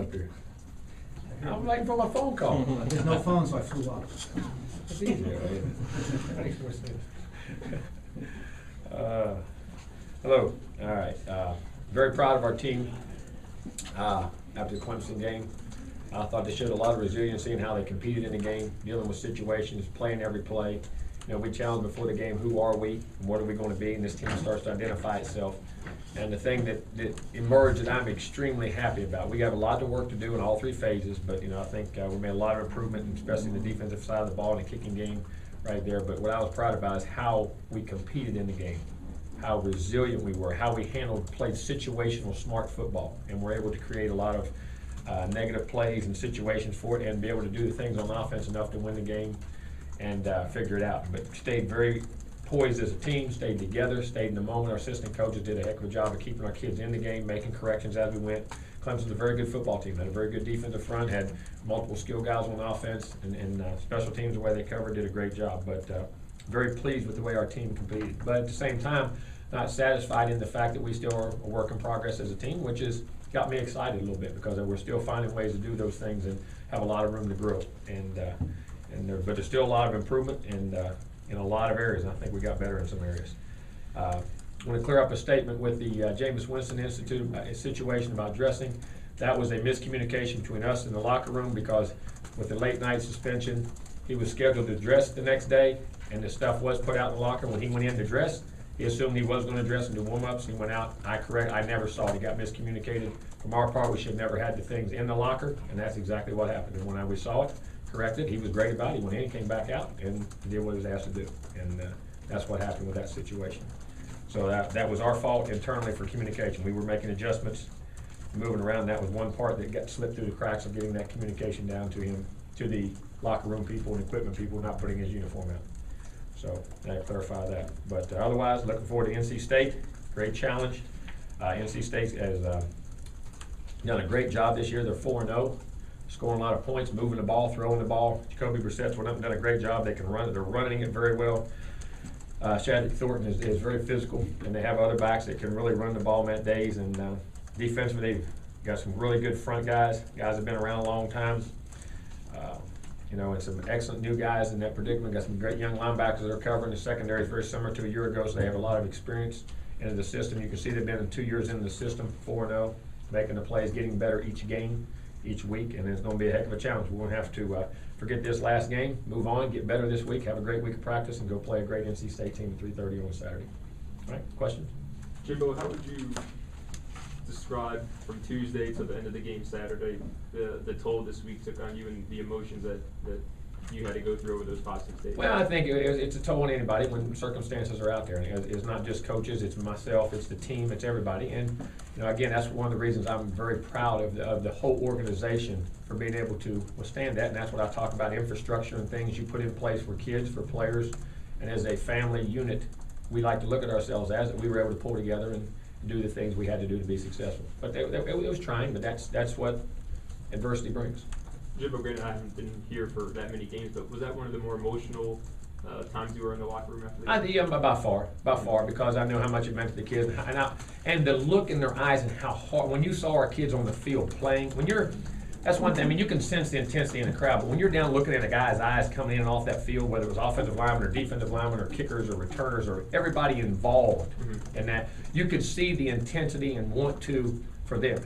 up here? I'm waiting for my phone call. There's no phone, so I flew up. It's easier. Hello. All right. Very proud of our team after the Clemson game. I thought they showed a lot of resiliency in how they competed in the game, dealing with situations, playing every play. You know, we challenged before the game, who are we and what are we going to be? And this team starts to identify itself. And the thing that emerged that I'm extremely happy about, we have a lot of work to do in all three phases, but I think we made a lot of improvement, especially in the defensive side of the ball and the kicking game right there. But what I was proud about is how we competed in the game, how resilient we were, how we played situational smart football, and we're able to create a lot of negative plays and situations for it and be able to do the things on offense enough to win the game and figure it out. But stayed very poised as a team, stayed together, stayed in the moment. Our assistant coaches did a heck of a job of keeping our kids in the game, making corrections as we went. Clemson's a very good football team, had a very good defensive front, had multiple skill guys on offense, and special teams, the way they covered, did a great job. But very pleased with the way our team competed. But at the same time, not satisfied in the fact that we still are a work in progress as a team, which has got me excited a little bit because we're still finding ways to do those things and have a lot of room to grow. But there's still a lot of improvement in a lot of areas, and I think we got better in some areas. I want to clear up a statement with the Jameis Winston Institute situation about dressing. That was a miscommunication between us and the locker room because with the late night suspension, he was scheduled to dress the next day, and the stuff was put out in the locker. When he went in to dress, he assumed he was going to dress and do warm-ups. He went out. I never saw it. He got miscommunicated. From our part, we should have never had the things in the locker, and that's exactly what happened. And when we saw it, corrected, he was great about it. He went in, came back out, and did what he was asked to do. And that's what happened with that situation. So that was our fault internally for communication. We were making adjustments, moving around. That was one part that got slipped through the cracks of getting that communication down to him, to the locker room people and equipment people, not putting his uniform out. So I clarify that. But otherwise, looking forward to NC State. Great challenge. NC State has done a great job this year. They're 4-0, scoring a lot of points, moving the ball, throwing the ball. Jacoby Brissett's went up and done a great job. They can run it. They're running it very well. Shadrick Thornton is very physical, and they have other backs that can really run the ball on days. And defensively, they've got some really good front guys. Guys have been around a long time. And some excellent new guys in that predicament. Got some great young linebackers that are covering. The secondary is very similar to a year ago, so they have a lot of experience into the system. You can see they've been 2 years into the system, 4-0, making the plays, getting better each game, each week, and it's going to be a heck of a challenge. We're going to have to forget this last game, move on, get better this week, have a great week of practice, and go play a great NC State team at 3:30 on Saturday. All right, questions? Jimbo, how would you describe from Tuesday to the end of the game Saturday the toll this week took on you and the emotions that you had to go through over those 5-6 days? Well, I think it's a toll on anybody when circumstances are out there. And it's not just coaches, it's myself, it's the team, it's everybody. And again, that's one of the reasons I'm very proud of the whole organization for being able to withstand that. And that's what I talk about, infrastructure and things you put in place for kids, for players, and as a family unit, we like to look at ourselves as that we were able to pull together and do the things we had to do to be successful. But it was trying, but that's what adversity brings. Jimbo, granted, I haven't been here for that many games, but was that one of the more emotional times you were in the locker room after the game? By far, because I know how much it meant to the kids, and the look in their eyes and how hard, when you saw our kids on the field playing, that's one thing. I mean, you can sense the intensity in the crowd, but when you're down looking at a guy's eyes coming in and off that field, whether it was offensive linemen or defensive linemen or kickers or returners or everybody involved in that, you could see the intensity and want to for them.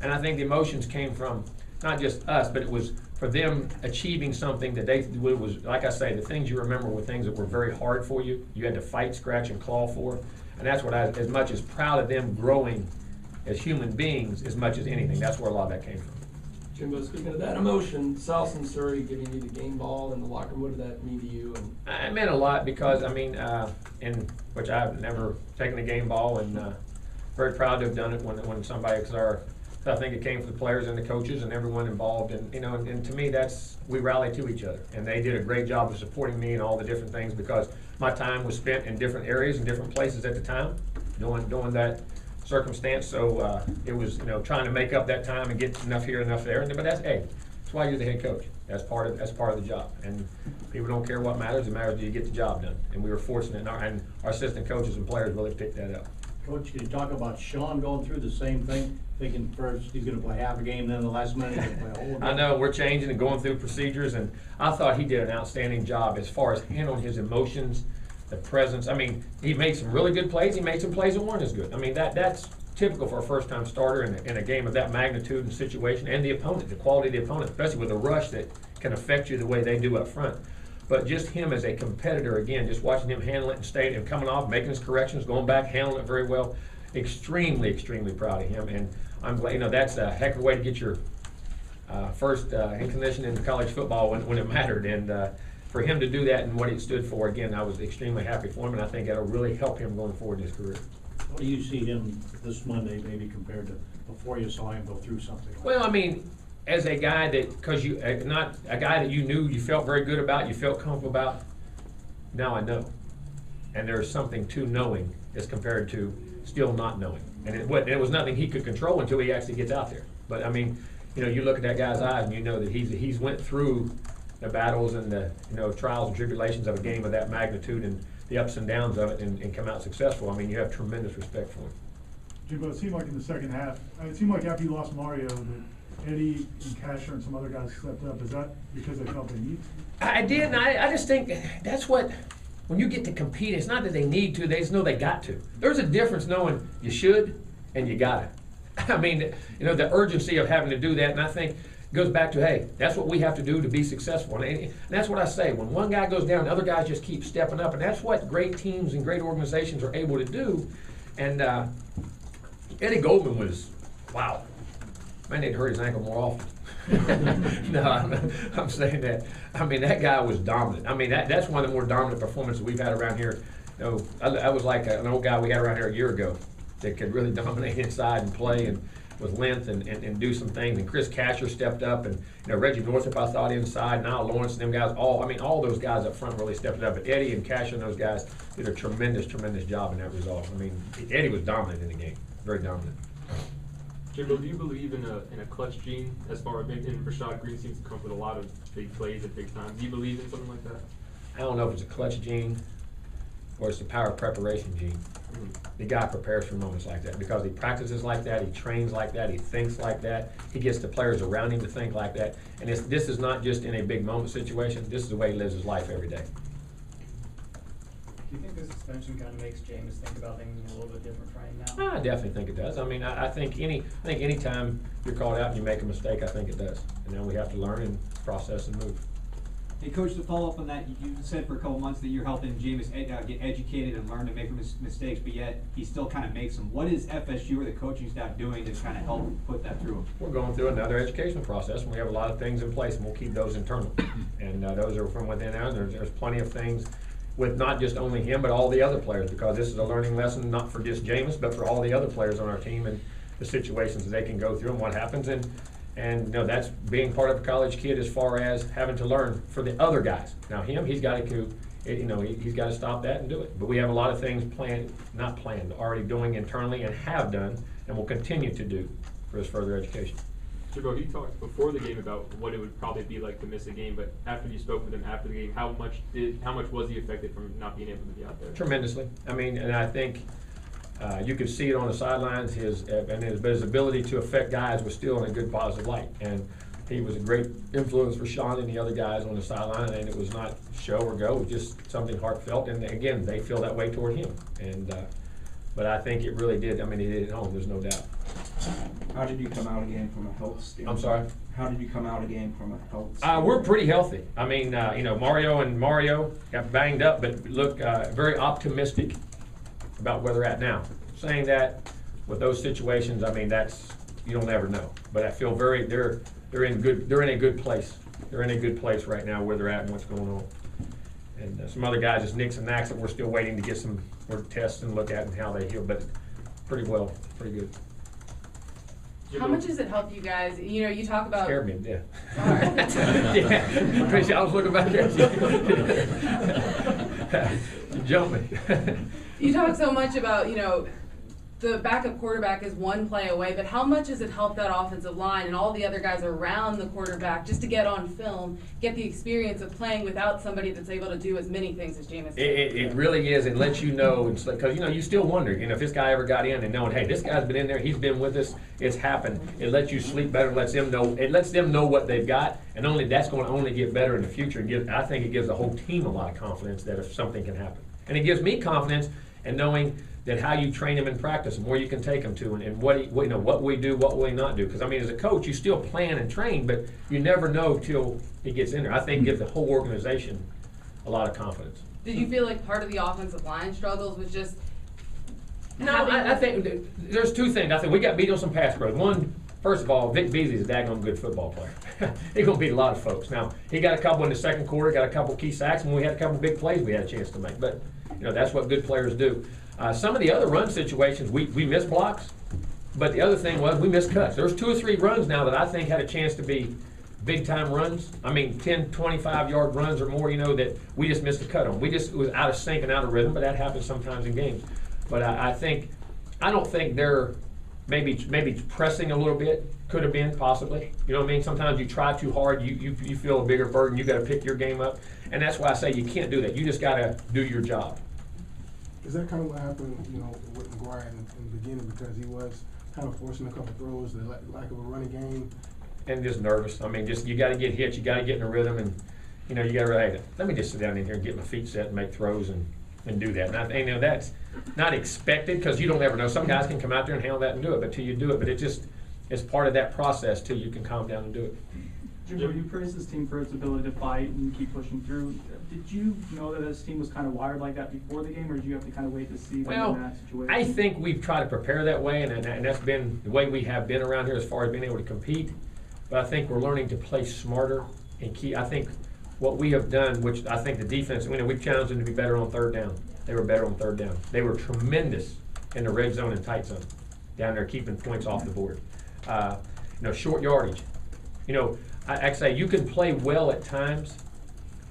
And I think the emotions came from not just us, but it was for them achieving something that it was, like I say, the things you remember were things that were very hard for you. You had to fight, scratch, and claw for. And that's what as much as proud of them growing as human beings as much as anything. That's where a lot of that came from. Jimbo, speaking of that emotion, South and Surrey giving you the game ball in the locker room, what did that mean to you? It meant a lot because, in which I've never taken a game ball, and very proud to have done it when somebody, I think it came from the players and the coaches and everyone involved, and to me we rallied to each other, and they did a great job of supporting me in all the different things because my time was spent in different areas and different places at the time doing that circumstance. So it was trying to make up that time and get enough here, enough there. But that's why you're the head coach. That's part of the job. And people don't care what matters. It matters do you get the job done. And we were fortunate, and our assistant coaches and players really picked that up. Coach, can you talk about Sean going through the same thing, thinking first he's gonna play half a game, then the last minute he's gonna play a whole game? I know, we're changing and going through procedures, and I thought he did an outstanding job as far as handling his emotions, the presence. I mean, he made some really good plays, he made some plays that weren't as good. I mean, that's typical for a first-time starter in a game of that magnitude and situation, and the opponent, the quality of the opponent, especially with a rush that can affect you the way they do up front. But just him as a competitor, again, just watching him handle it and staying and coming off, making his corrections, going back, handling it very well. Extremely, extremely proud of him, and I'm glad, that's a heck of a way to get your first inclination into college football when it mattered, and for him to do that and what he stood for, again, I was extremely happy for him, and I think that'll really help him going forward in his career. How do you see him this Monday, maybe compared to before you saw him go through something like that? Well, I mean, as a guy that, because you, not a guy that you knew, you felt very good about, you felt comfortable about, now I know. And there's something to knowing as compared to still not knowing. And it was nothing he could control until he actually gets out there. But I mean, you look at that guy's eyes and you know that he's went through the battles and the, trials and tribulations of a game of that magnitude and the ups and downs of it and come out successful. I mean, you have tremendous respect for him. Jimbo, it seemed like in the second half, it seemed like after you lost Mario, that Eddie and Casher and some other guys stepped up. Is that because they felt they need to? I did, and I just think that's what, when you get to compete, it's not that they need to, they just know they got to. There's a difference knowing you should and you gotta. I mean, the urgency of having to do that, and I think it goes back to, hey, that's what we have to do to be successful. And that's what I say, when one guy goes down, the other guys just keep stepping up, and that's what great teams and great organizations are able to do. And Eddie Goldman was, wow. Man, they'd hurt his ankle more often. No, I'm saying that. I mean, that guy was dominant. I mean, that's one of the more dominant performances we've had around here. I was like an old guy we had around here a year ago that could really dominate inside and play and with length and do some things. And Chris Casher stepped up, and Reggie Northup, I thought, inside. Now Lawrence and them guys, all those guys up front really stepped up. But Eddie and Casher and those guys did a tremendous, tremendous job in that result. I mean, Eddie was dominant in the game, very dominant. Jimbo, do you believe in a clutch gene as far as, and Rashad Green seems to come with a lot of big plays at big times. Do you believe in something like that? I don't know if it's a clutch gene or it's the power of preparation gene. The guy prepares for moments like that because he practices like that, he trains like that, he thinks like that, he gets the players around him to think like that. And this is not just in a big moment situation, this is the way he lives his life every day. Do you think the suspension kind of makes Jameis think about things a little bit different right now? I definitely think it does. I mean, I think any time you're called out and you make a mistake, I think it does. And then we have to learn and process and move. Hey, Coach, to follow up on that, you said for a couple months that you're helping Jameis get educated and learn to make mistakes, but yet he still kind of makes them. What is FSU or the coaching staff doing to kind of help put that through him? We're going through another educational process, and we have a lot of things in place, and we'll keep those internal. And those are from within there, and there's plenty of things with not just only him, but all the other players, because this is a learning lesson, not for just Jameis, but for all the other players on our team and the situations that they can go through and what happens. And that's being part of a college kid as far as having to learn for the other guys. Now he's got to, he's got to stop that and do it. But we have a lot of things already doing internally and have done and will continue to do for his further education. Jimbo, he talked before the game about what it would probably be like to miss a game, but after you spoke with him after the game, how much was he affected from not being able to be out there? Tremendously. I mean, and I think you could see it on the sidelines. His ability to affect guys was still in a good positive light, and he was a great influence for Sean and the other guys on the sideline. And it was not show or go; it was just something heartfelt. And again, they feel that way toward him. And but I think it really did. I mean, he did it at home. There's no doubt. How did you come out again from a health standpoint? I'm sorry? How did you come out again from a health standpoint? We're pretty healthy. I mean, Mario got banged up, but look very optimistic about where they're at now. Saying that with those situations, I mean, you don't ever know. But I feel they're in a good place. They're in a good place right now where they're at and what's going on. And some other guys, just nicks and knacks that we're still waiting to get some more tests and look at and how they heal, but pretty good. How much does it help you guys? You talk about. Scared me, yeah. Sorry. Yeah, Tracy, I was looking back there. You jumped me. You talk so much about, the backup quarterback is one play away, but how much has it helped that offensive line and all the other guys around the quarterback just to get on film, get the experience of playing without somebody that's able to do as many things as Jameis? It really is. It lets you know, because you still wonder, if this guy ever got in and knowing, hey, this guy's been in there, he's been with us, it's happened. It lets you sleep better, lets them know. It lets them know what they've got, and that's going to only get better in the future. And I think it gives the whole team a lot of confidence that if something can happen, and it gives me confidence in knowing that how you train them in practice and where you can take them to, and what we do, what will we not do. Because as a coach, you still plan and train, but you never know till it gets in there. I think it gives the whole organization a lot of confidence. Did you feel like part of the offensive line struggles was just? No, I think there's two things. I think we got beat on some pass pro. One, first of all, Vic Beasley's a daggone good football player. He's going to beat a lot of folks. Now, he got a couple in the second quarter, got a couple key sacks, and we had a couple big plays we had a chance to make. But that's what good players do. Some of the other run situations, we missed blocks, but the other thing was we missed cuts. There's 2 or 3 runs now that I think had a chance to be big-time runs. 10, 25-yard runs or more, that we just missed a cut on. It was out of sync and out of rhythm, but that happens sometimes in games. But I don't think they're maybe pressing a little bit. Could have been, possibly. Sometimes you try too hard, you feel a bigger burden, you got to pick your game up. And that's why I say you can't do that. You just got to do your job. Is that kind of what happened, with McGuire in the beginning, because he was kind of forcing a couple throws, the lack of a running game? And just nervous. You got to get hit, you got to get in a rhythm, and you got to hey, let me just sit down in here and get my feet set and make throws and do that. And that's not expected because you don't ever know. Some guys can come out there and handle that and do it, but till you do it, but it's part of that process till you can calm down and do it. Jimbo, you praised this team for its ability to fight and keep pushing through. Did you know that this team was kind of wired like that before the game, or did you have to kind of wait to see them in that situation? I think we've tried to prepare that way, and that's been the way we have been around here as far as being able to compete. But I think we're learning to play smarter and key. I think what we have done, which I think the defense, we've challenged them to be better on third down. They were better on third down. They were tremendous in the red zone and tight zone, down there keeping points off the board. Short yardage. I say you can play well at times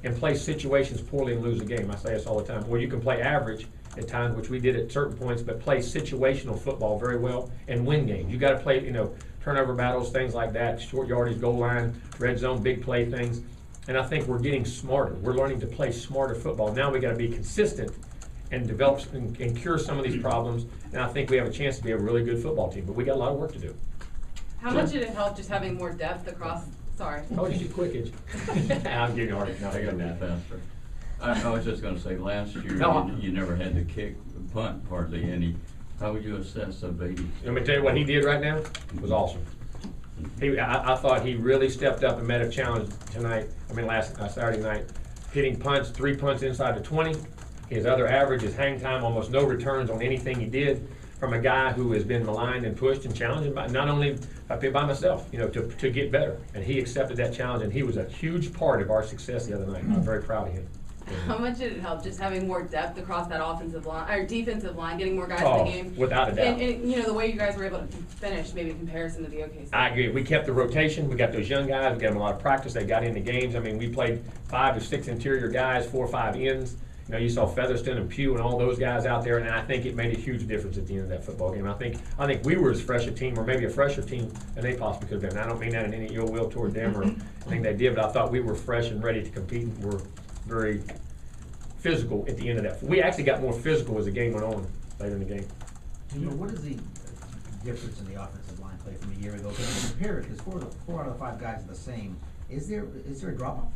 and play situations poorly and lose a game. I say this all the time. Or you can play average at times, which we did at certain points, but play situational football very well and win games. You got to play, turnover battles, things like that, short yardage, goal line, red zone, big play things. And I think we're getting smarter. We're learning to play smarter football. Now we got to be consistent and develop and cure some of these problems. And I think we have a chance to be a really good football team. But we got a lot of work to do. How much did it help just having more depth across? Sorry. Oh, you quick. I'm getting hard. No, I got that faster. I was just going to say, last year you never had to kick, punt hardly any. How would you assess a Beatty? Let me tell you what he did right now. It was awesome. I thought he really stepped up and met a challenge tonight. Last Saturday night, hitting punts, 3 punts inside the 20. His other average is hang time, almost no returns on anything he did. From a guy who has been maligned and pushed and challenged by not only by myself, to get better. And he accepted that challenge, and he was a huge part of our success the other night. I'm very proud of him. How much did it help just having more depth across that offensive line or defensive line, getting more guys in the game? Without a doubt. And the way you guys were able to finish, maybe in comparison to the OKC. I agree. We kept the rotation. We got those young guys. We got them a lot of practice. They got into games. We played 5 to 6 interior guys, 4 or 5 ends. You saw Featherston and Pugh and all those guys out there, and I think it made a huge difference at the end of that football game. I think we were as fresh a team, or maybe a fresher team, than they possibly could have been. I don't mean that in any ill will toward them or anything they did, but I thought we were fresh and ready to compete and were very physical at the end of that. We actually got more physical as the game went on later in the game. What is the difference in the offensive line play from a year ago? Because compare it, because 4 out of the 5 guys are the same. Is there a drop-off?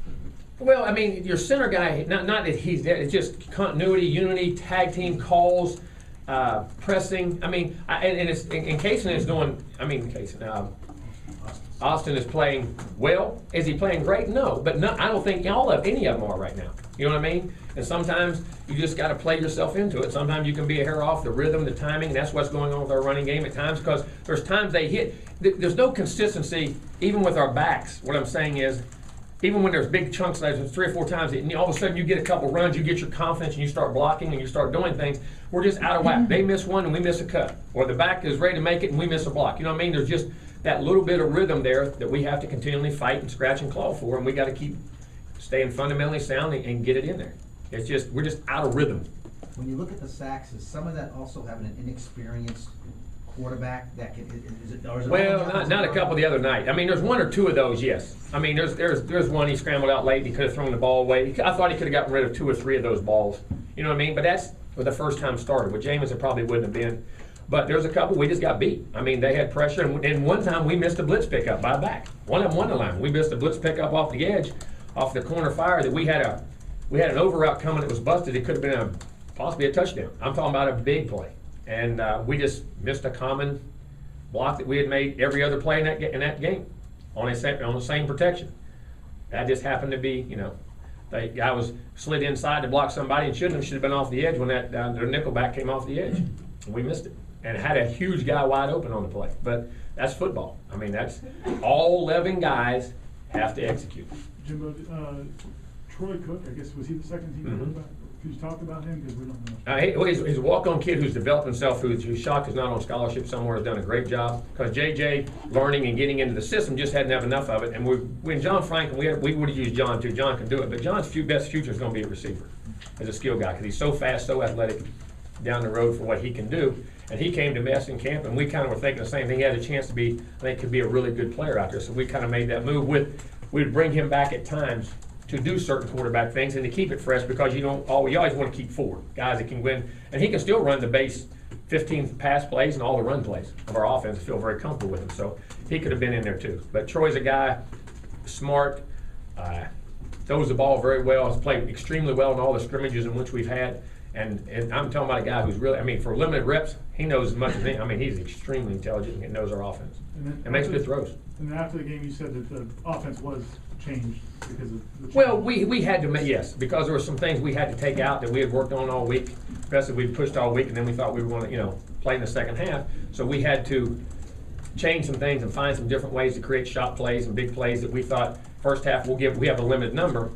Well, your center guy, not that he's there, it's just continuity, unity, tag team calls, pressing. And Kaysen is doing, Austin is playing well. Is he playing great? No, but I don't think any of them are right now. You know what I mean? And sometimes you just got to play yourself into it. Sometimes you can be a hair off, the rhythm, the timing, and that's what's going on with our running game at times, because there's times they hit. There's no consistency, even with our backs. What I'm saying is, even when there's big chunks, there's 3 or 4 times, and all of a sudden you get a couple runs, you get your confidence, and you start blocking, and you start doing things. We're just out of whack. They miss one, and we miss a cut. Or the back is ready to make it, and we miss a block. You know what I mean? There's just that little bit of rhythm there that we have to continually fight and scratch and claw for, and we got to keep staying fundamentally sound and get it in there. It's just, we're just out of rhythm. When you look at the sacks, is some of that also having an inexperienced quarterback that can, is it, or is it? Well, not a couple the other night. I mean, there's one or two of those, yes. I mean, there's one he scrambled out late and he could have thrown the ball away. I thought he could have gotten rid of 2 or 3 of those balls. You know what I mean? But that's with the first time starter. With Jameis, it probably wouldn't have been. But there's a couple we just got beat. I mean, they had pressure, and one time we missed a blitz pickup by a back. One of them won the line. We missed a blitz pickup off the edge, off the corner fire that we had an over route coming that was busted. It could have been possibly a touchdown. I'm talking about a big play. And we just missed a common block that we had made every other play in that game on the same protection. That just happened to be, you know, the guy was slid inside to block somebody and should have been off the edge when that their nickelback came off the edge. And we missed it. And had a huge guy wide open on the play. But that's football. I mean, that's all 11 guys have to execute. Jimbo, Troy Cook, I guess, was he the second team quarterback? Could you talk about him? Because we don't know. He's a walk-on kid who's developed himself, who's shocked he's not on scholarship somewhere, has done a great job. Because JJ, learning and getting into the system, just hadn't have enough of it. And when John Franklin, we would have used John too. John can do it. But John's best future is going to be a receiver as a skill guy because he's so fast, so athletic down the road for what he can do. And he came to Meston camp, and we kind of were thinking the same thing. He had a chance to be, I think, could be a really good player out there. So we kind of made that move. We'd bring him back at times to do certain quarterback things and to keep it fresh because you always want to keep 4 guys that can win. And he can still run the base 15 pass plays and all the run plays of our offense. I feel very comfortable with him. So he could have been in there too. But Troy's a guy, smart, throws the ball very well, has played extremely well in all the scrimmages in which we've had. And I'm talking about a guy who's really, I mean, for limited reps, he knows as much as me. I mean, he's extremely intelligent and knows our offense. And makes good throws. And then after the game, you said that the offense was changed because of the change. Well, we had to, yes, because there were some things we had to take out that we had worked on all week, especially we pushed all week, and then we thought we were going to, play in the second half. So we had to change some things and find some different ways to create shot plays and big plays that we thought first half we have a limited number,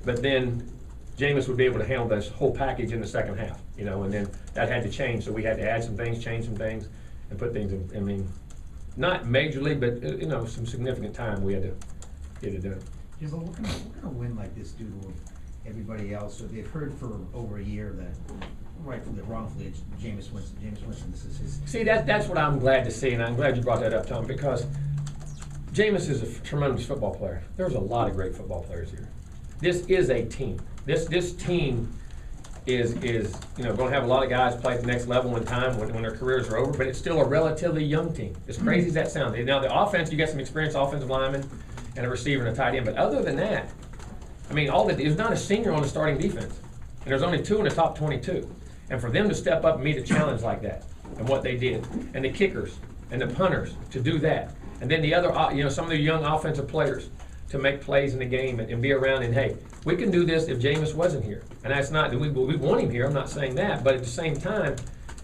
but then Jameis would be able to handle this whole package in the second half, and then that had to change. So we had to add some things, change some things, and put things in. I mean, not majorly, but some significant time we had to get it done. Yeah, but what kind of win like this do to everybody else? So they've heard for over a year that, rightfully or wrongfully, it's Jameis Winston. Jameis Winston, this is his. See, that's what I'm glad to see, and I'm glad you brought that up, Tom, because Jameis is a tremendous football player. There's a lot of great football players here. This is a team. This team is going to have a lot of guys play at the next level in time when their careers are over, but it's still a relatively young team. As crazy as that sounds. Now the offense, you got some experienced offensive linemen and a receiver and a tight end, but other than that, I mean, there's not a senior on the starting defense, and there's only 2 in the top 22. And for them to step up and meet a challenge like that, and what they did, and the kickers and the punters to do that, and then the other, some of the young offensive players to make plays in the game and be around, and hey, we can do this if Jameis wasn't here. And that's not, we want him here, I'm not saying that, but at the same time,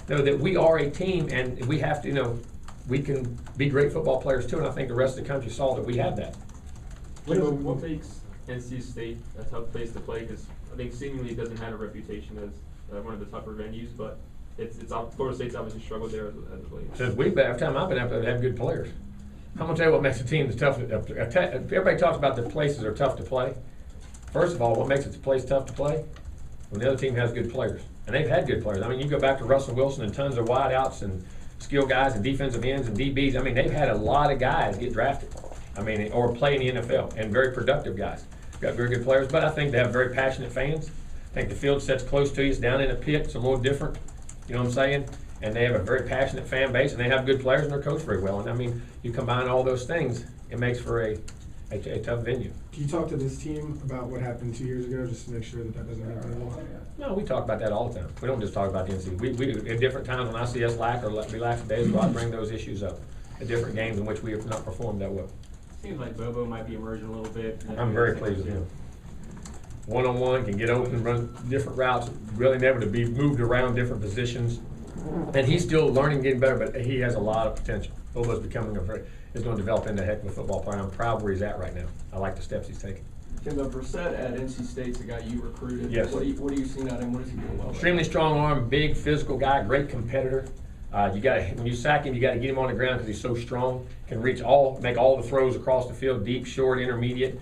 know that we are a team and we have to, we can be great football players too, and I think the rest of the country saw that we have that. What makes NC State a tough place to play? Because I think seemingly it doesn't have a reputation as one of the tougher venues, but Florida State's obviously struggled there as of late. Since every time I've been up there, they have good players. I'm gonna tell you what makes a team tough. Everybody talks about the places are tough to play. First of all, what makes a place tough to play? When the other team has good players, and they've had good players. I mean, you go back to Russell Wilson and tons of wideouts and skill guys and defensive ends and DBs. I mean, they've had a lot of guys get drafted. I mean, or play in the NFL, and very productive guys. Got very good players, but I think they have very passionate fans. I think the field sits close to you. It's down in a pit. It's a little different. You know what I'm saying? And they have a very passionate fan base, and they have good players, and they're coached very well. And I mean, you combine all those things, it makes for a tough venue. Can you talk to this team about what happened 2 years ago, just to make sure that doesn't happen anymore? No, we talk about that all the time. We don't just talk about the NC. We at different times when I see us lack or be lackadaisical, I bring those issues up at different games in which we have not performed that well. Seems like Bobo might be emerging a little bit. I'm very pleased with him. One-on-one, can get open, run different routes, really able to be moved around different positions. And he's still learning, getting better, but he has a lot of potential. Bobo's becoming is going to develop into a heck of a football player. I'm proud where he's at right now. I like the steps he's taking. Jimbo, Brissett at NC State's the guy you recruited. Yes. What are you seeing out of him? What is he doing well? Extremely strong arm, big physical guy, great competitor. When you sack him, you got to get him on the ground because he's so strong. Can make all the throws across the field, deep, short, intermediate.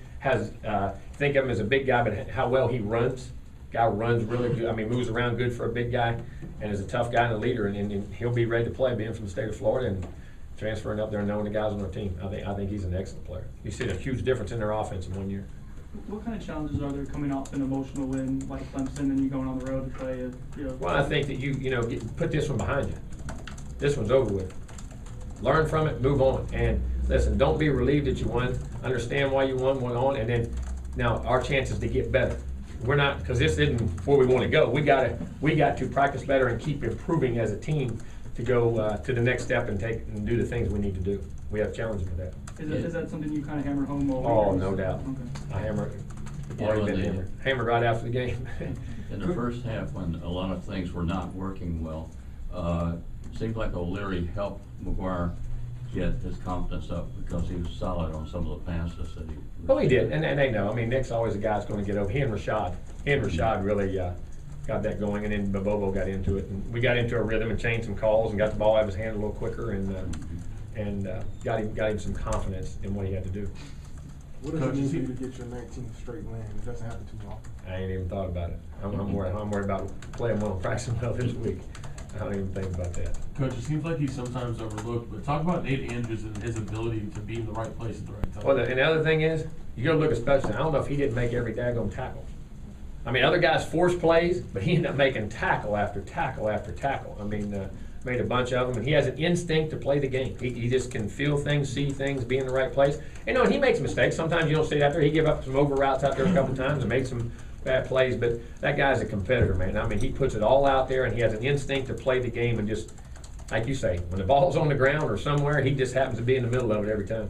Think of him as a big guy, but how well he runs. Guy runs really good, I mean, moves around good for a big guy, and is a tough guy and a leader, and he'll be ready to play, being from the state of Florida and transferring up there and knowing the guys on their team. I think he's an excellent player. You've seen a huge difference in their offense in 1 year. What kind of challenges are there coming off an emotional win like Clemson and you going on the road to play a, Well, I think that put this one behind you. This one's over with. Learn from it, move on. And listen, don't be relieved that you won. Understand why you won, went on, and then now our chances to get better. We're not, because this isn't where we want to go. We got to practice better and keep improving as a team to go to the next step and do the things we need to do. We have challenges with that. is that something you kind of hammer home over? Oh, no doubt. Okay. I hammer. Yeah, Already when been they- hammered right after the game. In the first half, when a lot of things were not working well, it seemed like O'Leary helped McGuire get his confidence up because he was solid on some of the passes that he. Oh, he did, and they know. I mean, Nick's always a guy that's going to get over. He and Rashad really got that going, and then Bobo got into it, and we got into a rhythm and changed some calls and got the ball out of his hand a little quicker, and got him some confidence in what he had to do. What does it mean for you to get your 19th straight win? It doesn't happen too often. I ain't even thought about it. I'm worried about playing well and practicing well this week. I don't even think about that. Coach, it seems like he's sometimes overlooked, but talk about Nate Andrews and his ability to be in the right place at the right time. Well, and the other thing is, you gotta look at special. I don't know if he didn't make every daggone tackle. I mean, other guys force plays, but he ended up making tackle after tackle after tackle. I mean, made a bunch of them, and he has an instinct to play the game. He just can feel things, see things, be in the right place. And he makes mistakes. Sometimes you don't see it out there. He gave up some over routes out there a couple times and made some bad plays, but that guy's a competitor, man. I mean, he puts it all out there, and he has an instinct to play the game, and just, like you say, when the ball's on the ground or somewhere, he just happens to be in the middle of it every time.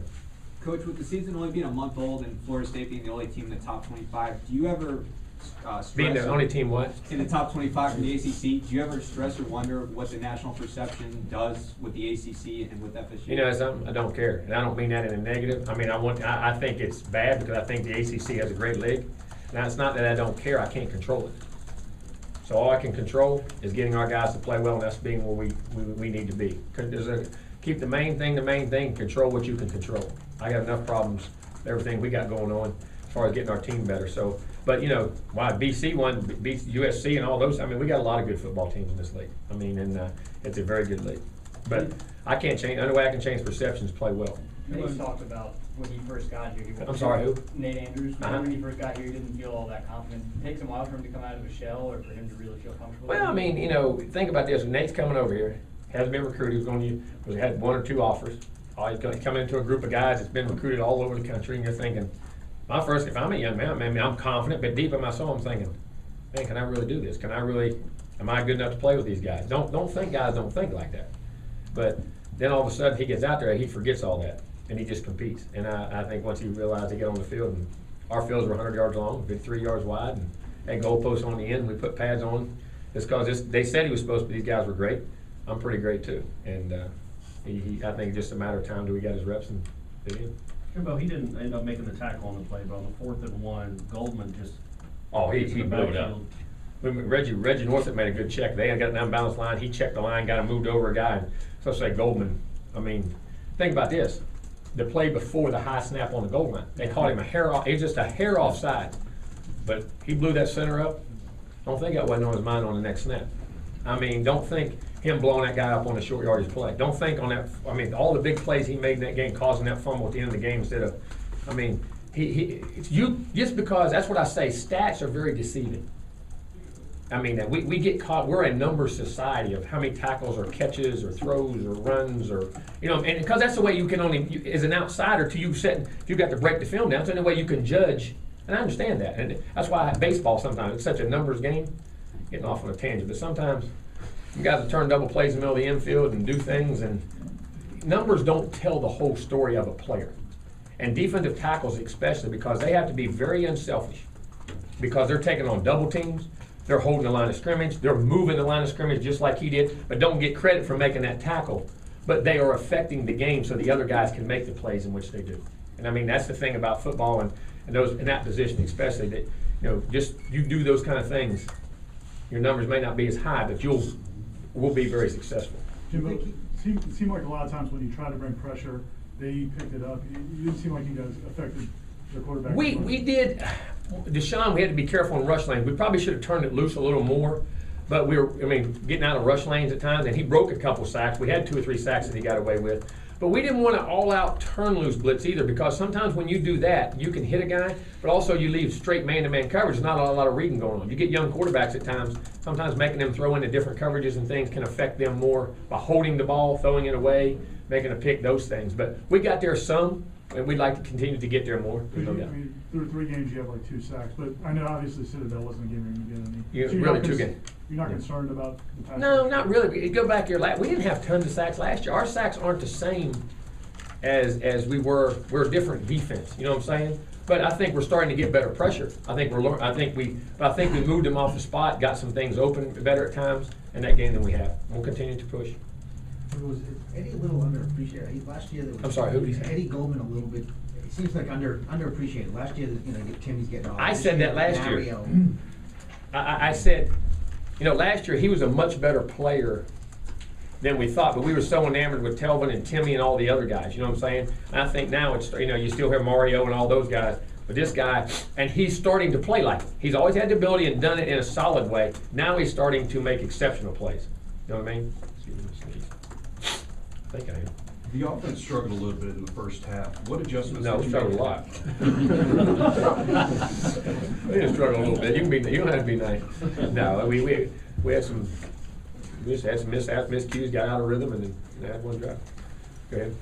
Coach, with the season only being a month old and Florida State being the only team in the top 25, do you ever stress Being the only team what? in the top 25 from the ACC, do you ever stress or wonder what the national perception does with the ACC and with FSU? You know, something, I don't care, and I don't mean that in a negative. I mean, I think it's bad because I think the ACC has a great league. Now, it's not that I don't care, I can't control it. So all I can control is getting our guys to play well, and that's being where we need to be. Keep the main thing, control what you can control. I got enough problems, everything we got going on as far as getting our team better. So, but why BC won, beat USC and all those, I mean, we got a lot of good football teams in this league. I mean, and it's a very good league. But I can't change, the only way I can change perceptions is play well. Nate talked about when he first got here. I'm sorry, who? Nate Andrews. When he first got here, he didn't feel all that confident. It takes a while for him to come out of his shell or for him to really feel comfortable. Well, I mean, think about this. When Nate's coming over here, hasn't been recruited, he had 1 or 2 offers. He's coming into a group of guys that's been recruited all over the country, and you're thinking, if I'm a young man, I'm confident, but deep in my soul, I'm thinking, man, can I really do this? Am I good enough to play with these guys? Don't think guys don't think like that. But then all of a sudden he gets out there, he forgets all that, and he just competes. And I think once he realized he got on the field, and our fields were 100 yards long, 3 yards wide, and had goalposts on the end, we put pads on. It's because they said he was supposed to, but these guys were great. I'm pretty great too. And I think it's just a matter of time till we got his reps and fit in. Jimbo, he didn't end up making the tackle on the play, but on the 4th and 1, Goldman just. Oh, he blew it up. Reggie Northup made a good check. They had got an unbalanced line. He checked the line, got him moved over a guy. And so say Goldman, I mean, think about this. The play before the high snap on the goal line, they caught him a hair off. He was just a hair offside. But he blew that center up. Don't think that wasn't on his mind on the next snap. I mean, don't think him blowing that guy up on a short yardage play. Don't think on that. I mean, all the big plays he made in that game, causing that fumble at the end of the game instead of, I mean, just because, that's what I say, stats are very deceiving. I mean, we get caught, we're a number society of how many tackles or catches or throws or runs or, and because that's the way you can only, as an outsider, if you got to break the film down, it's the only way you can judge, and I understand that. And that's why baseball sometimes, it's such a numbers game, getting off on a tangent, but sometimes you guys will turn double plays in the middle of the infield and do things, and numbers don't tell the whole story of a player. And defensive tackles especially, because they have to be very unselfish, because they're taking on double teams, they're holding the line of scrimmage, they're moving the line of scrimmage just like he did, but don't get credit for making that tackle. But they are affecting the game so the other guys can make the plays in which they do. And I mean, that's the thing about football and those in that position especially, that just you do those kind of things, your numbers may not be as high, but will be very successful. Jimbo, it seemed like a lot of times when you try to bring pressure, they picked it up. You didn't seem like you guys affected the quarterback? We did, Deshaun, we had to be careful in rush lanes. We probably should have turned it loose a little more, but we were, getting out of rush lanes at times, and he broke a couple sacks. We had 2 or 3 sacks that he got away with. But we didn't want to all-out turn loose blitz either, because sometimes when you do that, you can hit a guy, but also you leave straight man-to-man coverage. There's not a lot of reading going on. You get young quarterbacks at times, sometimes making them throw into different coverages and things can affect them more by holding the ball, throwing it away, making a pick, those things. But we got there some, and we'd like to continue to get there more. I mean, through 3 games you have like 2 sacks, but I know obviously Citadel wasn't a game where you get any. Yeah, So you're really not 2 games. You're not concerned about the pass? No, not really. You go back here, we didn't have tons of sacks last year. Our sacks aren't the same as we were. We're a different defense. You know what I'm saying? But I think we're starting to get better pressure. I think we moved them off the spot, got some things open better at times in that game than we have. We'll continue to push. Was Eddie a little underappreciated? Last year, there was. I'm sorry, who did he say? Eddie Goldman a little bit. It seems like underappreciated. Last year, Timmy's getting all. I said that last year. Mario. I said, last year he was a much better player than we thought, but we were so enamored with Telvin and Timmy and all the other guys, you know what I'm saying? And I think now it's, you still hear Mario and all those guys, but this guy, and he's starting to play like it. He's always had the ability and done it in a solid way. Now he's starting to make exceptional plays. You know what I mean? I think I am. The offense struggled a little bit in the first half. What adjustments No, did you struggled make? a lot. We didn't struggle a little bit. You don't have to be nice. No, we had some. We just had some miscues, got out of rhythm, and then had one drive. Go ahead.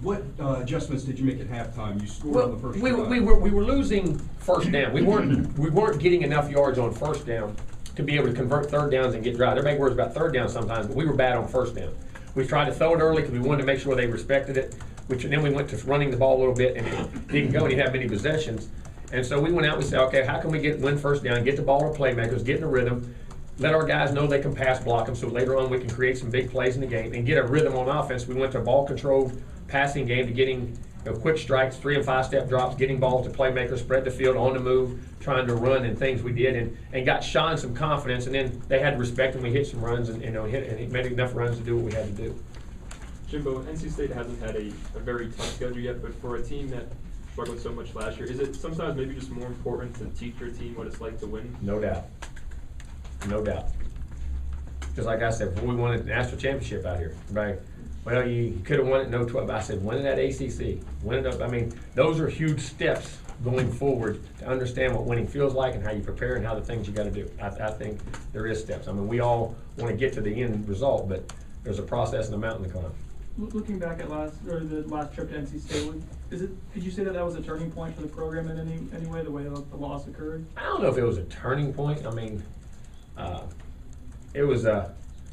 What adjustments did you make at halftime? You scored on the first drive. We were losing first down. We weren't getting enough yards on first down to be able to convert third downs and get drives. Everybody worries about third down sometimes, but we were bad on first down. We tried to throw it early because we wanted to make sure they respected it. Then we went to running the ball a little bit, and it didn't go, and he had many possessions. And so we went out and said, okay, how can we win first down, get the ball to playmakers, get in a rhythm, let our guys know they can pass block them, so later on we can create some big plays in the game and get a rhythm on offense. We went to a ball-controlled passing game to getting quick strikes, 3- and 5-step drops, getting balls to playmakers, spread the field, on the move, trying to run, and things we did, and got Sean some confidence, and then they had to respect, and we hit some runs, and he made enough runs to do what we had to do. Jimbo, NC State hasn't had a very tough schedule yet, but for a team that struggled so much last year, is it sometimes maybe just more important to teach your team what it's like to win? No doubt. No doubt. Just like I said, before we won a national championship out here, right? Well, you could have won it in 0-12. I said, win it at ACC. Win it up. I mean, those are huge steps going forward to understand what winning feels like and how you prepare and how the things you got to do. I think there is steps. I mean, we all want to get to the end result, but there's a process and a mountain to climb. Looking back at the last trip to NC State, could you say that was a turning point for the program in any way, the way the loss occurred? I don't know if it was a turning point. I mean, it was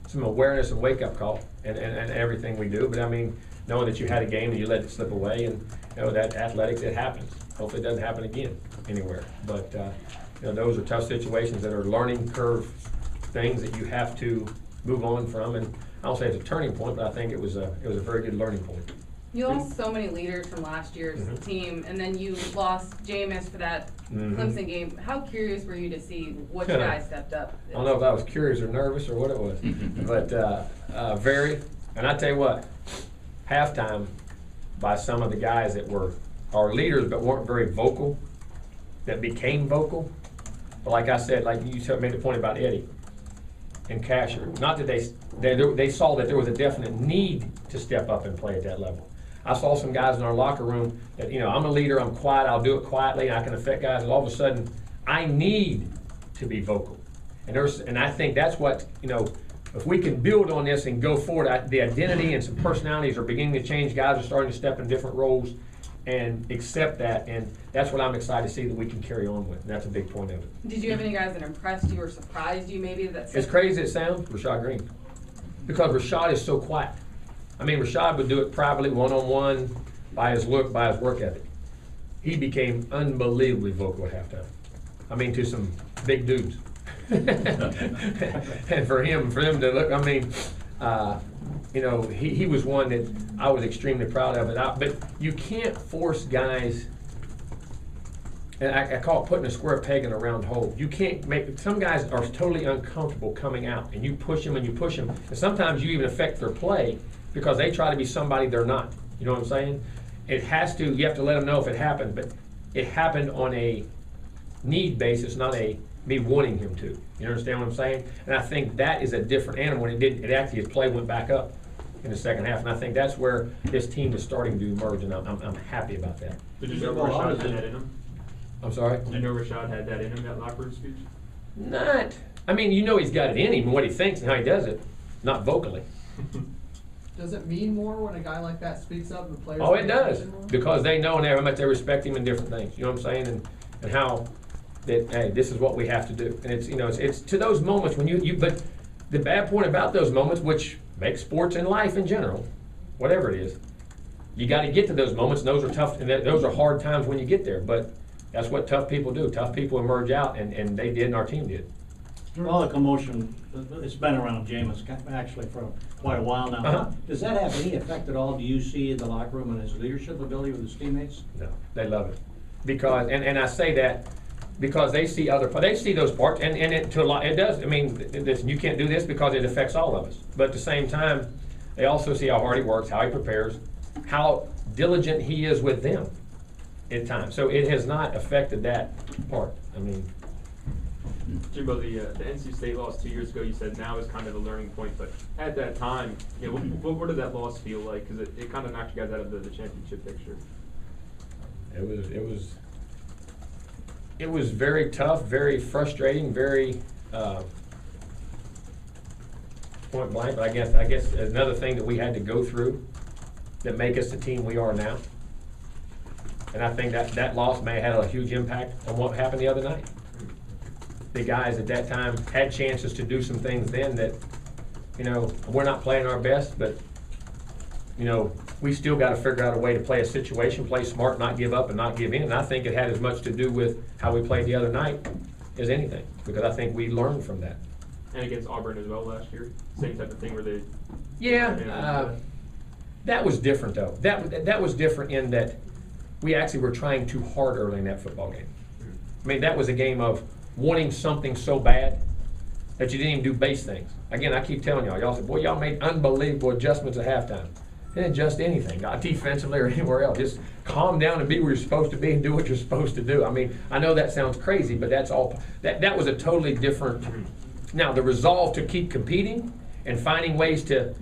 some awareness and wake-up call and everything we do. But I mean, knowing that you had a game and you let it slip away, and that athletics, it happens. Hopefully it doesn't happen again anywhere. But those are tough situations that are learning curve things that you have to move on from. And I don't say it's a turning point, but I think it was a very good learning point. You lost so many leaders from last year's team, and then you lost Jameis for that Clemson game. How curious were you to see what guys stepped up? I don't know if I was curious or nervous or what it was, but very. And I tell you what, halftime by some of the guys that were our leaders but weren't very vocal, that became vocal. But like I said, like you made the point about Eddie and Casher, not that they saw that there was a definite need to step up and play at that level. I saw some guys in our locker room that, I'm a leader, I'm quiet, I'll do it quietly, and I can affect guys, and all of a sudden, I need to be vocal. And I think that's what, if we can build on this and go forward, the identity and some personalities are beginning to change. Guys are starting to step in different roles and accept that, and that's what I'm excited to see that we can carry on with, and that's a big point of it. Did you have any guys that impressed you or surprised you maybe? As crazy as it sounds, Rashad Green. Because Rashad is so quiet. I mean, Rashad would do it privately, one-on-one, by his look, by his work ethic. He became unbelievably vocal at halftime. I mean, to some big dudes. And for them to look, I mean, he was one that I was extremely proud of. But you can't force guys, and I call it putting a square peg in a round hole. You can't some guys are totally uncomfortable coming out, and you push them and you push them. And sometimes you even affect their play because they try to be somebody they're not. You know what I'm saying? it has to, you have to let them know if it happened, but it happened on a need basis, not a me wanting him to. You understand what I'm saying? And I think that is a different animal. When it actually, his play went back up in the second half, and I think that's where this team is starting to emerge, and I'm happy about that. Did you know Rashad had that in him? I'm sorry? Did you know Rashad had that in him, that locker room speech? Not, I mean, you know he's got it in him, and what he thinks and how he does it, not vocally. Does it mean more when a guy like that speaks up and the players? Oh, it does, because they know and how much they respect him in different things, you know what I'm saying, and how that, hey, this is what we have to do. And it's, you know, it's to those moments when but the bad point about those moments, which makes sports and life in general, whatever it is, you gotta get to those moments, and those are tough, and those are hard times when you get there, but that's what tough people do. Tough people emerge out, and they did, and our team did. All the commotion, it's been around Jameis actually for quite a while now. Uh-huh. Does that have any effect at all, do you see, in the locker room and his leadership ability with his teammates? No, they love it. Because, and I say that because they see those parts, and it, to a lot, it does, I mean, you can't do this because it affects all of us. But at the same time, they also see how hard he works, how he prepares, how diligent he is with them at times. So it has not affected that part. I mean, Jimbo, the NC State loss 2 years ago, you said now is kind of the learning point, but at that time, you know, what did that loss feel like? Because it kind of knocked you guys out of the championship picture. It was very tough, very frustrating, very point blank. But I guess another thing that we had to go through that make us the team we are now. And I think that loss may have had a huge impact on what happened the other night. The guys at that time had chances to do some things then that, you know, we're not playing our best, but, you know, we still got to figure out a way to play a situation, play smart, not give up and not give in. And I think it had as much to do with how we played the other night as anything, because I think we learned from that. And against Auburn as well last year, same type of thing where they. Yeah, that was different though. That was different in that we actually were trying too hard early in that football game. I mean, that was a game of wanting something so bad that you didn't even do base things. Again, I keep telling y'all said, boy, y'all made unbelievable adjustments at halftime. Didn't adjust anything, not defensively or anywhere else. Just calm down and be where you're supposed to be and do what you're supposed to do. I mean, I know that sounds crazy, but that's all. That was a totally different. Now, the resolve to keep competing and finding ways to.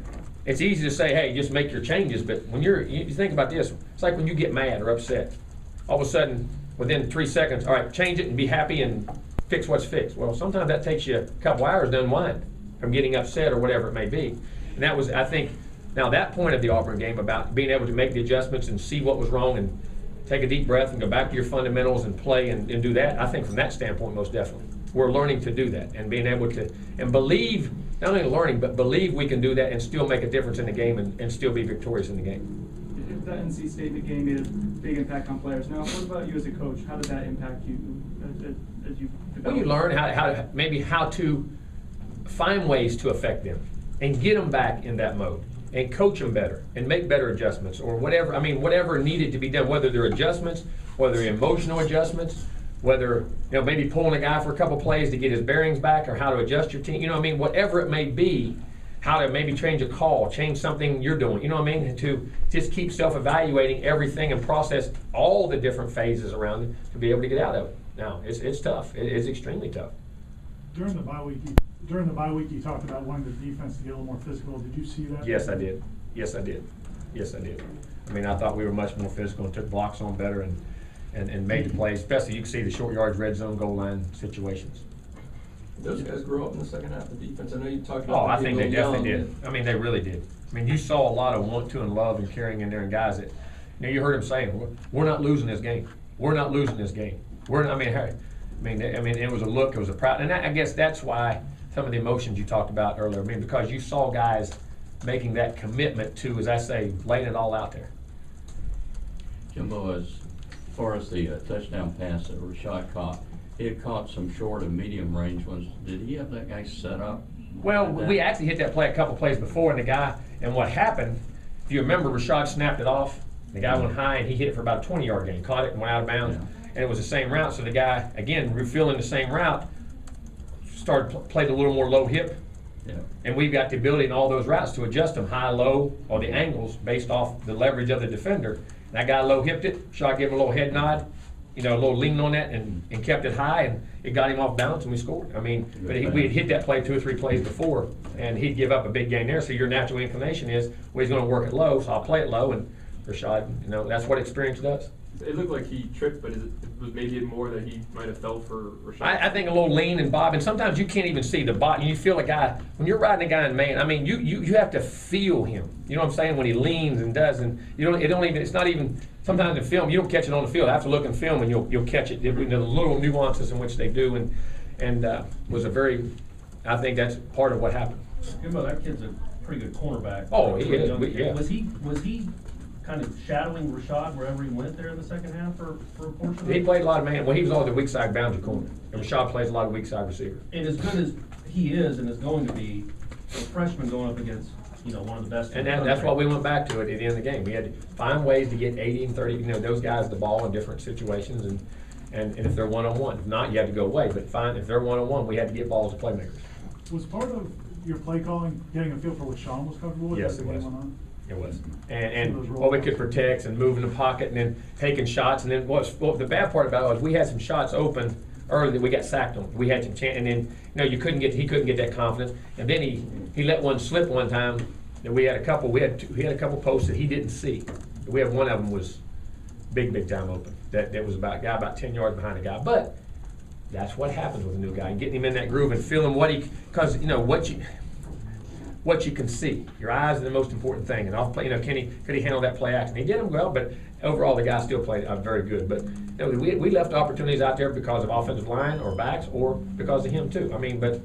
It's easy to say, hey, just make your changes, but when you think about this, it's like when you get mad or upset. All of a sudden, within 3 seconds, all right, change it and be happy and fix what's fixed. Well, sometimes that takes you a couple hours to unwind from getting upset or whatever it may be. And that was, I think, now that point of the Auburn game about being able to make the adjustments and see what was wrong and take a deep breath and go back to your fundamentals and play and do that, I think from that standpoint, most definitely. We're learning to do that and being able to, and believe, not only learning, but believe we can do that and still make a difference in the game and still be victorious in the game. If that NC State game made a big impact on players, now what about you as a coach? How did that impact you as you developed? Well, you learn how to find ways to affect them and get them back in that mode and coach them better and make better adjustments or whatever. I mean, whatever needed to be done, whether they're adjustments, whether they're emotional adjustments, whether, you know, maybe pulling a guy for a couple plays to get his bearings back or how to adjust your team, you know what I mean? Whatever it may be, how to maybe change a call, change something you're doing, you know what I mean? And to just keep self-evaluating everything and process all the different phases around it to be able to get out of it. Now, it's tough. It's extremely tough. During the bye week, you talked about wanting the defense to get a little more physical. Did you see that? Yes, I did. I mean, I thought we were much more physical and took blocks on better and made the plays, especially you can see the short yards, red zone, goal line situations. Those guys grew up in the second half of the defense. I know you talked about. Oh, I think they definitely did. I mean, they really did. I mean, you saw a lot of want to and love and caring in there, and guys that, you know, you heard them saying, "We're not losing this game. We're not losing this game." I mean, it was a look, it was a proud, and I guess that's why some of the emotions you talked about earlier. I mean, because you saw guys making that commitment to, as I say, laying it all out there. Jimbo, as far as the touchdown pass that Rashad caught, he had caught some short and medium range ones. Did he have that guy set up? Well, we actually hit that play a couple plays before, and what happened, if you remember, Rashad snapped it off. The guy went high, and he hit it for about a 20-yard gain, caught it and went out of bounds. Yeah. And it was the same route, so the guy, again, refilling the same route, played a little more low hip Yeah. And we've got the ability in all those routes to adjust them high, low, or the angles based off the leverage of the defender. That guy low hipped it, Shaw gave him a little head nod, a little lean on that, and kept it high, and it got him off balance, and we scored. I mean, but we had hit that play 2 or 3 plays before, and he'd give up a big gain there. So your natural inclination is, well, he's going to work it low, so I'll play it low, and Rashad, that's what experience does. It looked like he tripped, but was maybe more that he might have felt for Rashad? I think a little lean and bob, and sometimes you can't even see the bot. You feel a guy, when you're riding a guy in man, I mean, you have to feel him. You know what I'm saying? When he leans and does, and it's not even, sometimes in film, you don't catch it on the field. I have to look in film and you'll catch it, the little nuances in which they do, and was I think that's part of what happened. Jimbo, that kid's a pretty good cornerback. Oh, he is, yeah. Was he kind of shadowing Rashad wherever he went there in the second half for a portion of it? He played a lot of man. Well, he was always a weak side boundary corner, and Rashad plays a lot of weak side receiver. And as good as he is and is going to be, a freshman going up against one of the best. And that's what we went back to at the end of the game. We had to find ways to get 80 and 30, those guys the ball in different situations, and if they're one-on-one. If not, you have to go away. But if they're one-on-one, we had to get balls to playmakers. Was part of your play calling getting a feel for what Sean was comfortable with? Yes, it was. It was. And what we could protect and move in the pocket and then taking shots. And then the bad part about it was we had some shots open early that we got sacked on. We had some chance, and then he couldn't get that confidence. And then he let one slip one time. And we had a couple posts that he didn't see. We had one of them was big time open. That was about 10 yards behind the guy. But that's what happens with a new guy. And getting him in that groove and feeling because what you can see. Your eyes are the most important thing. And off play, could he handle that play action? He did him well, but overall the guy still played very good. But we left opportunities out there because of offensive line or backs or because of him too. I mean, but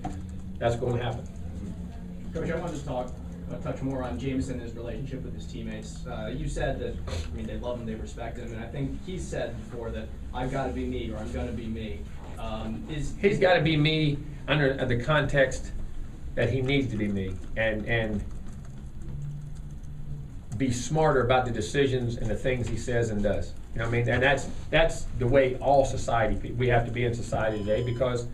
that's going to happen. Coach, I want to touch more on Jameis and his relationship with his teammates. You said that, they love him, they respect him, and I think he said before that I've got to be me or I'm going to be me. He's got to be me under the context that he needs to be me and be smarter about the decisions and the things he says and does. And that's the way all society, we have to be in society today, because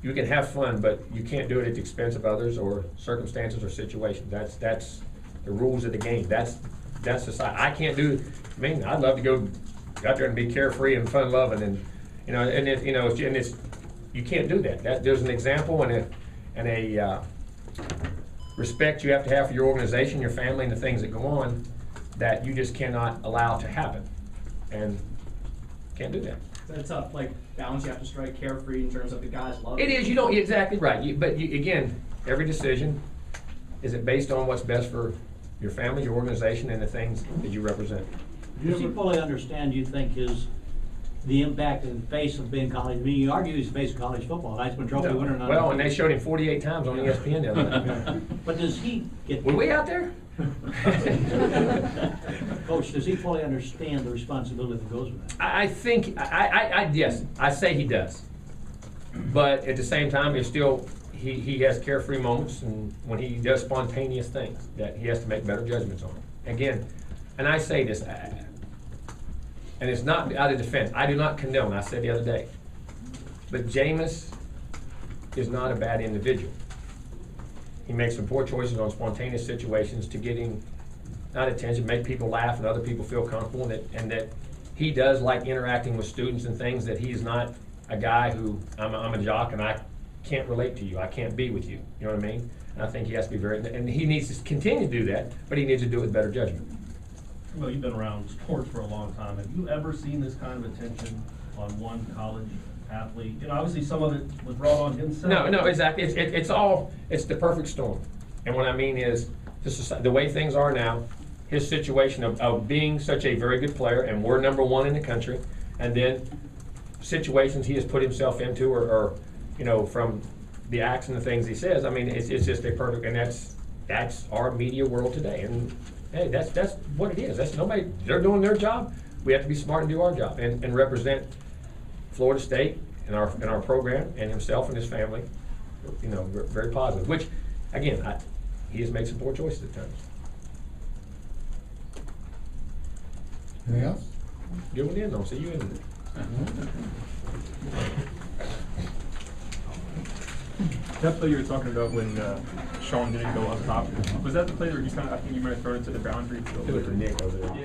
you can have fun, but you can't do it at the expense of others or circumstances or situations. That's the rules of the game. That's society. I can't do. I'd love to go out there and be carefree and fun loving, and it's you can't do that. There's an example and a respect you have to have for your organization, your family, and the things that go on that you just cannot allow to happen, and can't do that. It's a tough balance you have to strike, carefree in terms of the guys love it. It is. You're exactly right. Again, every decision, is it based on what's best for your family, your organization, and the things that you represent? Does he fully understand, you think, the impact in the face of being college? You argue he's the face of college football, Heisman Trophy winner. Well, and they showed him 48 times on ESPN the other night. But does he get... Were we out there? Coach, does he fully understand the responsibility that goes with that? I think, yes, I say he does. But at the same time, he has carefree moments, and when he does spontaneous things that he has to make better judgments on. Again, and I say this, and it's not out of defense. I do not condone, I said the other day. But Jameis is not a bad individual. He makes some poor choices on spontaneous situations to get him, not attention, make people laugh and other people feel comfortable, and that he does like interacting with students and things, that he's not a guy who, I'm a jock and I can't relate to you, I can't be with you. You know what I mean? And I think he has to be and he needs to continue to do that, but he needs to do it with better judgment. Well, you've been around sports for a long time. Have you ever seen this kind of attention on one college athlete? Obviously some of it was brought on himself. No, exactly. It's the perfect storm. And what I mean is, the way things are now, his situation of being such a very good player, and we're #1 in the country, and then situations he has put himself into, or from the acts and the things he says. It's just a perfect, and that's our media world today. And hey, that's what it is. They're doing their job. We have to be smart and do our job and represent Florida State in our program, and himself and his family, very positive. Which, again, he has made some poor choices at times. Anything else? Good one in, though. See you in it. That play you were talking about when Sean didn't go up top, was that the play where you kind of, I think you might have thrown it to the boundary? It was to Nick over there.